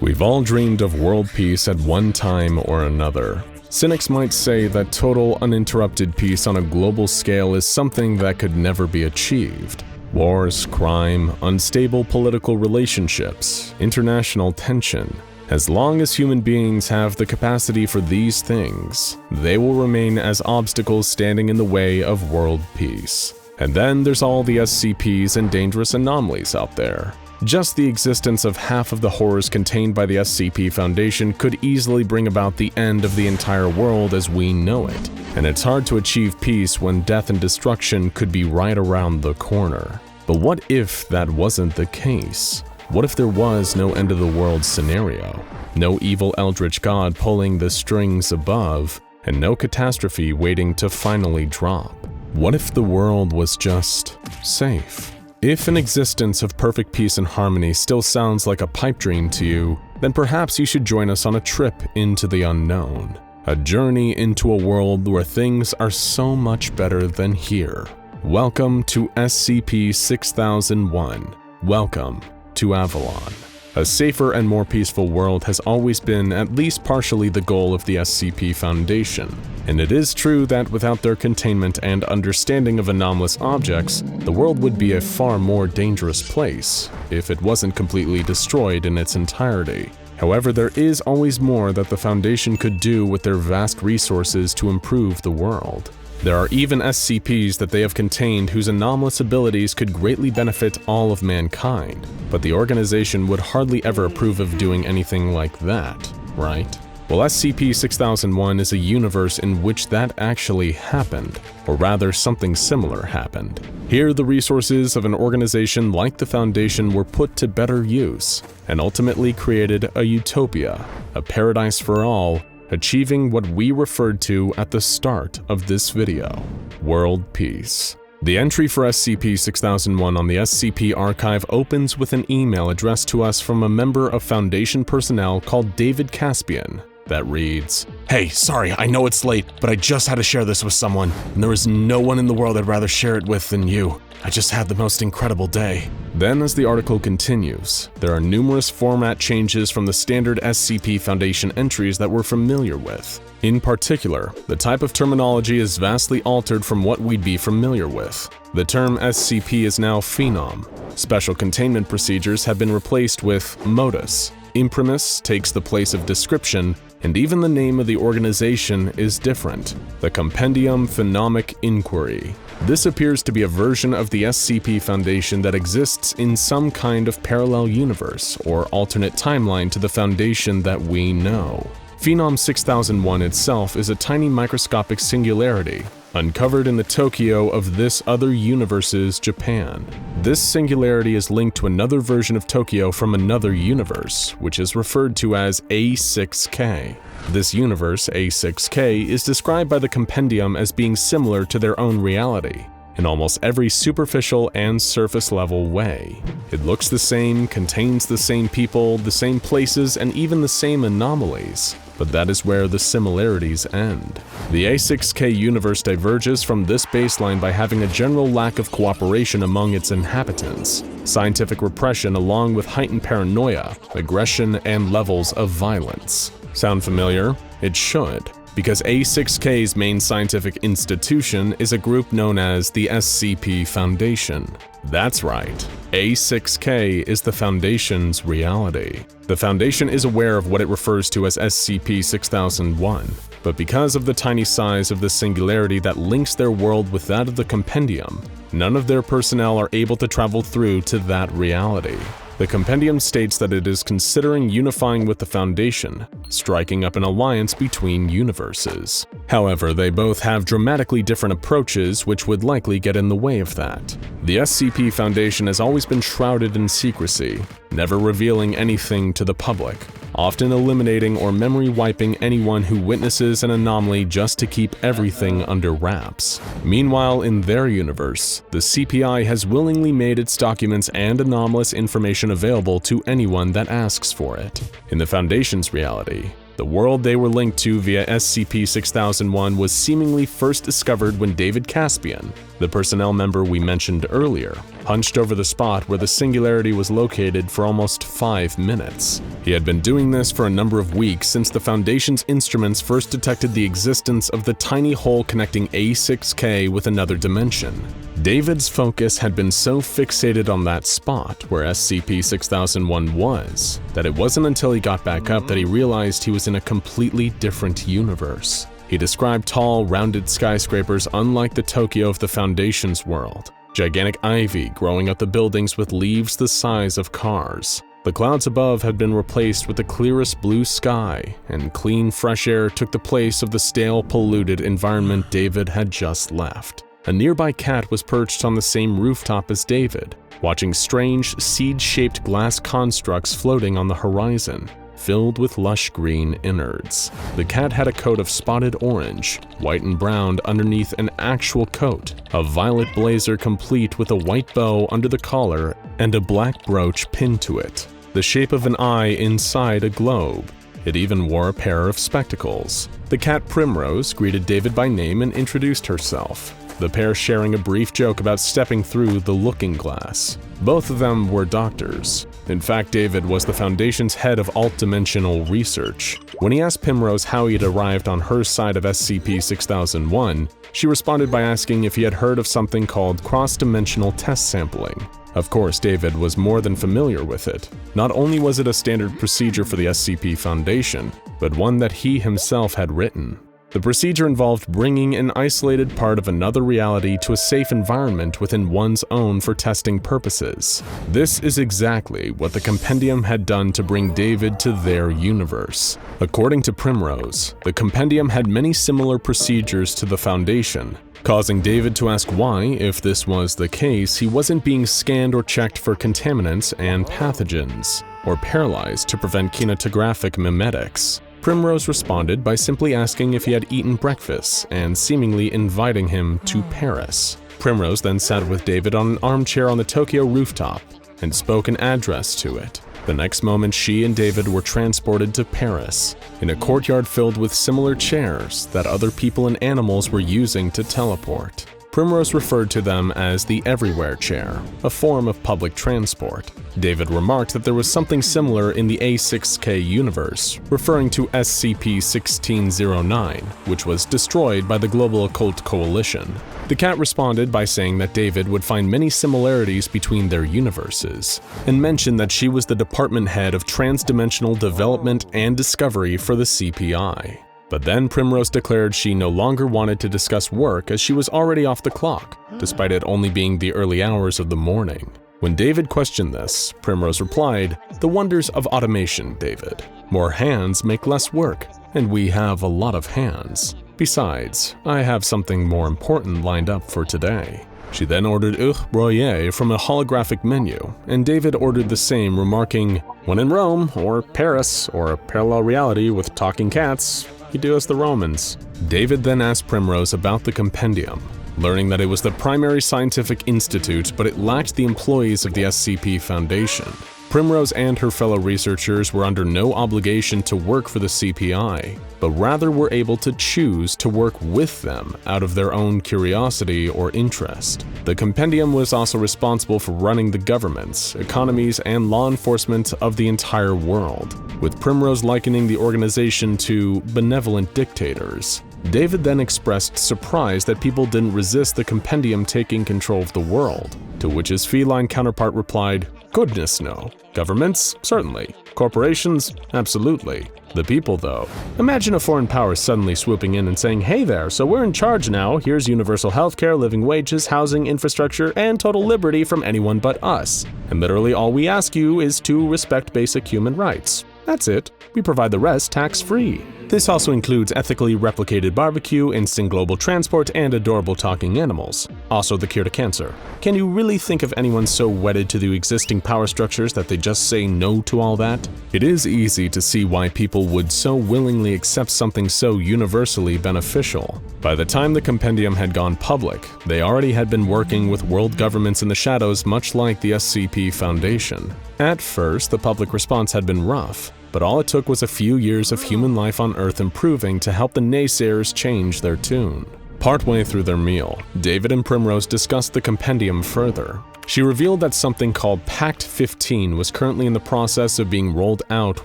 We've all dreamed of world peace at one time or another. Cynics might say that total uninterrupted peace on a global scale is something that could never be achieved. Wars, crime, unstable political relationships, international tension. As long as human beings have the capacity for these things, they will remain as obstacles standing in the way of world peace. And then there's all the SCPs and dangerous anomalies out there. Just the existence of half of the horrors contained by the SCP Foundation could easily bring about the end of the entire world as we know it, and it's hard to achieve peace when death and destruction could be right around the corner. But what if that wasn't the case? What if there was no end of the world scenario? No evil eldritch god pulling the strings above, and no catastrophe waiting to finally drop? What if the world was just safe? If an existence of perfect peace and harmony still sounds like a pipe dream to you, then perhaps you should join us on a trip into the unknown. A journey into a world where things are so much better than here. Welcome to SCP-6001. Welcome to Avalon. A safer and more peaceful world has always been at least partially the goal of the SCP Foundation, and it is true that without their containment and understanding of anomalous objects, the world would be a far more dangerous place if it wasn't completely destroyed in its entirety. However, there is always more that the Foundation could do with their vast resources to improve the world. There are even SCPs that they have contained whose anomalous abilities could greatly benefit all of mankind, but the organization would hardly ever approve of doing anything like that, right? Well, SCP-6001 is a universe in which that actually happened, or rather something similar happened. Here, the resources of an organization like the Foundation were put to better use, and ultimately created a utopia, a paradise for all, achieving what we referred to at the start of this video, world peace. The entry for SCP-6001 on the SCP Archive opens with an email addressed to us from a member of Foundation personnel called David Caspian that reads, "Hey, sorry, I know it's late, but I just had to share this with someone, and there is no one in the world I'd rather share it with than you. I just had the most incredible day." Then, as the article continues, there are numerous format changes from the standard SCP Foundation entries that we're familiar with. In particular, the type of terminology is vastly altered from what we'd be familiar with. The term SCP is now Phenom. Special containment procedures have been replaced with modus. Imprimis takes the place of description, and even the name of the organization is different, the Compendium Phenomic Inquiry. This appears to be a version of the SCP Foundation that exists in some kind of parallel universe or alternate timeline to the Foundation that we know. Phenom 6001 itself is a tiny microscopic singularity, uncovered in the Tokyo of this other universe's Japan. This singularity is linked to another version of Tokyo from another universe, which is referred to as A6K. This universe, A6K, is described by the Compendium as being similar to their own reality, in almost every superficial and surface-level way. It looks the same, contains the same people, the same places, and even the same anomalies. But that is where the similarities end. The A6K universe diverges from this baseline by having a general lack of cooperation among its inhabitants, scientific repression along with heightened paranoia, aggression, and levels of violence. Sound familiar? It should, because A6K's main scientific institution is a group known as the SCP Foundation. That's right, A6K is the Foundation's reality. The Foundation is aware of what it refers to as SCP-6001, but because of the tiny size of the singularity that links their world with that of the Compendium, none of their personnel are able to travel through to that reality. The Compendium states that it is considering unifying with the Foundation, striking up an alliance between universes. However, they both have dramatically different approaches which would likely get in the way of that. The SCP Foundation has always been shrouded in secrecy, never revealing anything to the public, often eliminating or memory wiping anyone who witnesses an anomaly just to keep everything under wraps. Meanwhile, in their universe, the CPI has willingly made its documents and anomalous information available to anyone that asks for it. In the Foundation's reality, the world they were linked to via SCP-6001 was seemingly first discovered when David Caspian, the personnel member we mentioned earlier, hunched over the spot where the singularity was located for almost 5 minutes. He had been doing this for a number of weeks since the Foundation's instruments first detected the existence of the tiny hole connecting A6K with another dimension. David's focus had been so fixated on that spot where SCP-6001 was, that it wasn't until he got back up that he realized he was in a completely different universe. He described tall, rounded skyscrapers unlike the Tokyo of the Foundation's world, gigantic ivy growing up the buildings with leaves the size of cars. The clouds above had been replaced with the clearest blue sky, and clean, fresh air took the place of the stale, polluted environment David had just left. A nearby cat was perched on the same rooftop as David, watching strange, seed-shaped glass constructs floating on the horizon, filled with lush green innards. The cat had a coat of spotted orange, white and brown underneath an actual coat, a violet blazer complete with a white bow under the collar and a black brooch pinned to it, the shape of an eye inside a globe. It even wore a pair of spectacles. The cat Primrose greeted David by name and introduced herself, the pair sharing a brief joke about stepping through the looking glass. Both of them were doctors. In fact, David was the Foundation's head of alt-dimensional research. When he asked Primrose how he had arrived on her side of SCP-6001, she responded by asking if he had heard of something called cross-dimensional test sampling. Of course, David was more than familiar with it. Not only was it a standard procedure for the SCP Foundation, but one that he himself had written. The procedure involved bringing an isolated part of another reality to a safe environment within one's own for testing purposes. This is exactly what the compendium had done to bring David to their universe. According to Primrose, the compendium had many similar procedures to the Foundation, causing David to ask why, if this was the case, he wasn't being scanned or checked for contaminants and pathogens, or paralyzed to prevent kinetographic mimetics. Primrose responded by simply asking if he had eaten breakfast and seemingly inviting him to Paris. Primrose then sat with David on an armchair on the Tokyo rooftop and spoke an address to it. The next moment, she and David were transported to Paris, in a courtyard filled with similar chairs that other people and animals were using to teleport. Primrose referred to them as the Everywhere Chair, a form of public transport. David remarked that there was something similar in the A6K universe, referring to SCP-6009, which was destroyed by the Global Occult Coalition. The cat responded by saying that David would find many similarities between their universes, and mentioned that she was the department head of transdimensional development and discovery for the CPI. But then Primrose declared she no longer wanted to discuss work as she was already off the clock, despite it only being the early hours of the morning. When David questioned this, Primrose replied, "The wonders of automation, David. More hands make less work, and we have a lot of hands. Besides, I have something more important lined up for today." She then ordered broyer from a holographic menu, and David ordered the same, remarking, "When in Rome, or Paris, or a parallel reality with talking cats, you do as the Romans." David then asked Primrose about the compendium, learning that it was the primary scientific institute, but it lacked the employees of the SCP Foundation. Primrose and her fellow researchers were under no obligation to work for the CPI, but rather were able to choose to work with them out of their own curiosity or interest. The compendium was also responsible for running the governments, economies, and law enforcement of the entire world, with Primrose likening the organization to benevolent dictators. David then expressed surprise that people didn't resist the compendium taking control of the world, to which his feline counterpart replied, "Goodness no. Governments? Certainly. Corporations? Absolutely. The people, though. Imagine a foreign power suddenly swooping in and saying, 'Hey there, so we're in charge now. Here's universal healthcare, living wages, housing, infrastructure, and total liberty from anyone but us. And literally all we ask you is to respect basic human rights. That's it. We provide the rest tax-free.' This also includes ethically replicated barbecue, instant global transport, and adorable talking animals. Also the cure to cancer. Can you really think of anyone so wedded to the existing power structures that they just say no to all that? It is easy to see why people would so willingly accept something so universally beneficial. By the time the compendium had gone public, they already had been working with world governments in the shadows, much like the SCP Foundation. At first, the public response had been rough, but all it took was a few years of human life on Earth improving to help the naysayers change their tune. Partway through their meal, David and Primrose discussed the compendium further. She revealed that something called Pact 15 was currently in the process of being rolled out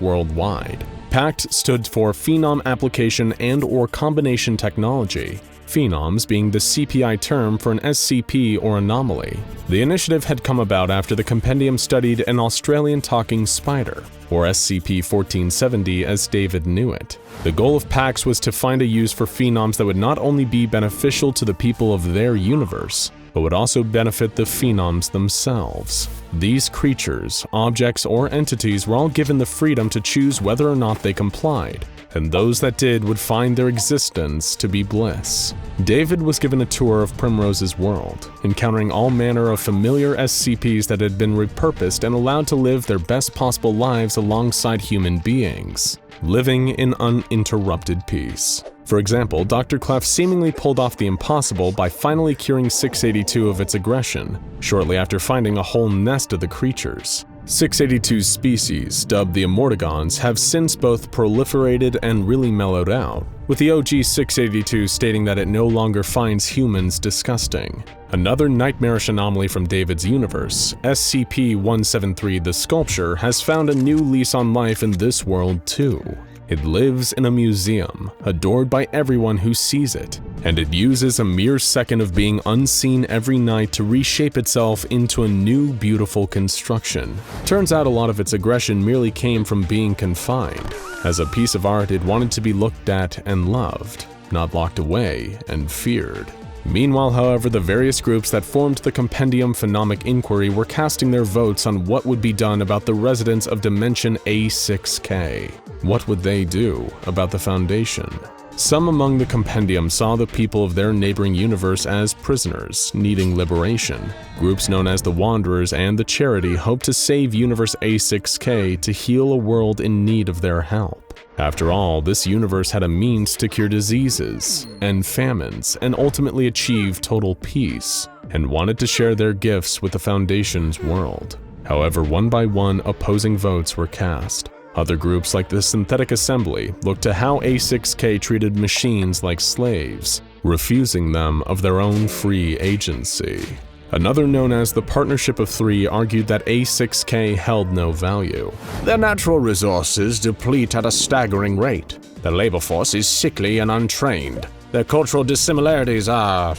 worldwide. Pact stood for Phenom Application and/or Combination Technology, phenoms being the CPI term for an SCP or anomaly. The initiative had come about after the compendium studied an Australian talking spider, or SCP-1470 as David knew it. The goal of PAX was to find a use for phenoms that would not only be beneficial to the people of their universe, but would also benefit the phenoms themselves. These creatures, objects, or entities were all given the freedom to choose whether or not they complied, and those that did would find their existence to be bliss. David was given a tour of Primrose's world, encountering all manner of familiar SCPs that had been repurposed and allowed to live their best possible lives alongside human beings, living in uninterrupted peace. For example, Dr. Clef seemingly pulled off the impossible by finally curing 682 of its aggression, shortly after finding a whole nest of the creatures. 682's species, dubbed the Amortigons, have since both proliferated and really mellowed out, with the OG 682 stating that it no longer finds humans disgusting. Another nightmarish anomaly from David's universe, SCP-173 the Sculpture, has found a new lease on life in this world too. It lives in a museum, adored by everyone who sees it, and it uses a mere second of being unseen every night to reshape itself into a new, beautiful construction. Turns out a lot of its aggression merely came from being confined. As a piece of art, it wanted to be looked at and loved, not locked away and feared. Meanwhile, however, the various groups that formed the Compendium Phenomic Inquiry were casting their votes on what would be done about the residents of Dimension A6K. What would they do about the Foundation? Some among the Compendium saw the people of their neighboring universe as prisoners, needing liberation. Groups known as the Wanderers and the Charity hoped to save Universe A6K to heal a world in need of their help. After all, this universe had a means to cure diseases and famines and ultimately achieve total peace, and wanted to share their gifts with the Foundation's world. However, one by one, opposing votes were cast. Other groups like the Synthetic Assembly looked to how A6K treated machines like slaves, refusing them of their own free agency. Another, known as the Partnership of Three, argued that A6K held no value. Their natural resources deplete at a staggering rate. Their labor force is sickly and untrained. Their cultural dissimilarities are,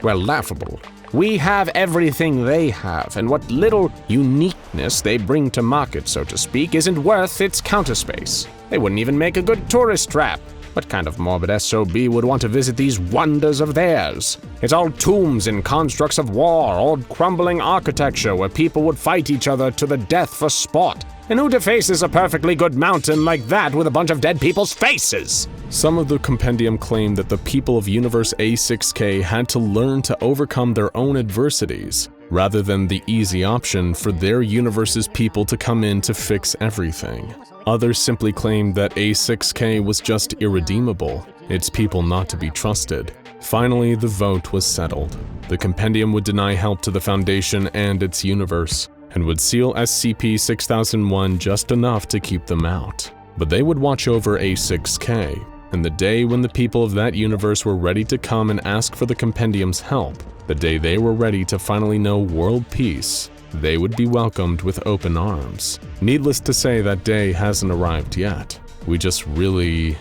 well, laughable. We have everything they have, and what little uniqueness they bring to market, so to speak, isn't worth its counter space. They wouldn't even make a good tourist trap. What kind of morbid SOB would want to visit these wonders of theirs? It's all tombs and constructs of war, old crumbling architecture where people would fight each other to the death for sport. And who defaces a perfectly good mountain like that with a bunch of dead people's faces? Some of the Compendium claimed that the people of Universe A6K had to learn to overcome their own adversities, rather than the easy option for their universe's people to come in to fix everything. Others simply claimed that A6K was just irredeemable, its people not to be trusted. Finally, the vote was settled. The Compendium would deny help to the Foundation and its universe, and would seal SCP-6001 just enough to keep them out. But they would watch over A6K, and the day when the people of that universe were ready to come and ask for the Compendium's help, the day they were ready to finally know world peace, they would be welcomed with open arms. Needless to say, that day hasn't arrived yet. We just really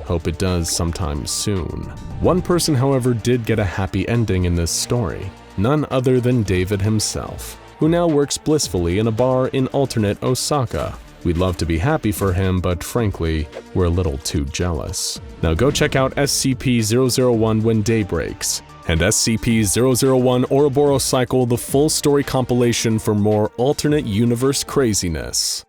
hope it does sometime soon. One person, however, did get a happy ending in this story, none other than David himself, who now works blissfully in a bar in alternate Osaka. We'd love to be happy for him, but frankly, we're a little too jealous. Now go check out SCP-001 When Day Breaks, and SCP-001 Ouroboros Cycle, the full story compilation for more alternate universe craziness.